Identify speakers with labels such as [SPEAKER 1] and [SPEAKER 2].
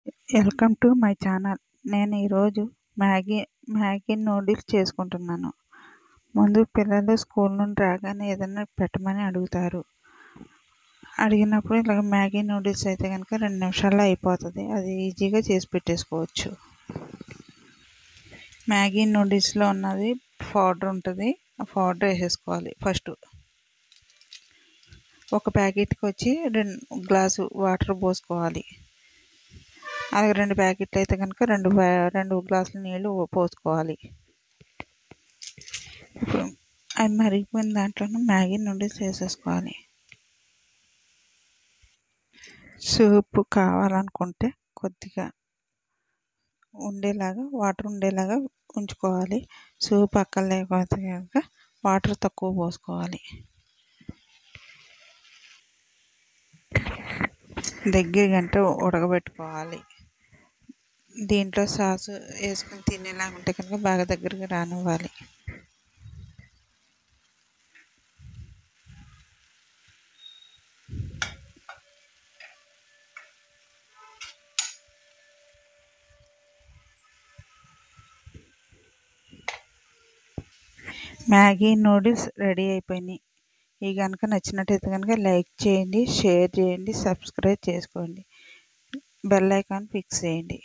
[SPEAKER 1] Welcome to my channel. నేను ఈరోజు Maggi noodles చేసుకుంటున్నాను. ముందు పిల్లలు స్కూల్ నుండి రాగానే ఏదైనా పెట్టమని అడుగుతారు. అడిగినప్పుడు ఇలాగ మ్యాగీ నూడిల్స్ అయితే కనుక 2 నిమిషాల్లో అయిపోతుంది. అది ఈజీగా చేసి పెట్టేసుకోవచ్చు. మ్యాగీ నూడిల్స్లో ఉన్నది పౌడర్ ఉంటుంది. ఆ పౌడర్ వేసేసుకోవాలి. ఫస్ట్ ఒక ప్యాకెట్కి వచ్చి 2 గ్లాసు వాటర్ పోసుకోవాలి. అలాగే 2 ప్యాకెట్లు అయితే కనుక 2 గ్లాసుల నీళ్ళు పోసుకోవాలి. ఇప్పుడు అవి మరిగిపోయిన దాంట్లోనే మ్యాగీ నూడిల్స్ వేసేసుకోవాలి. సూప్ కావాలనుకుంటే కొద్దిగా వాటర్ ఉండేలాగా ఉంచుకోవాలి. సూప్ అక్కర్లేకపోతే కనుక వాటర్ తక్కువ పోసుకోవాలి. దగ్గర గంట ఉడకబెట్టుకోవాలి. దీంట్లో సాసు వేసుకుని తినేలాగా ఉంటే కనుక బాగా దగ్గరగా రానివ్వాలి. మ్యాగీ నూడిల్స్ రెడీ అయిపోయినాయి. ఇవి కనుక నచ్చినట్టయితే కనుక లైక్ చేయండి, షేర్ చేయండి, సబ్స్క్రైబ్ చేసుకోండి, బెల్ ఐకాన్ ఫిక్స్ చేయండి.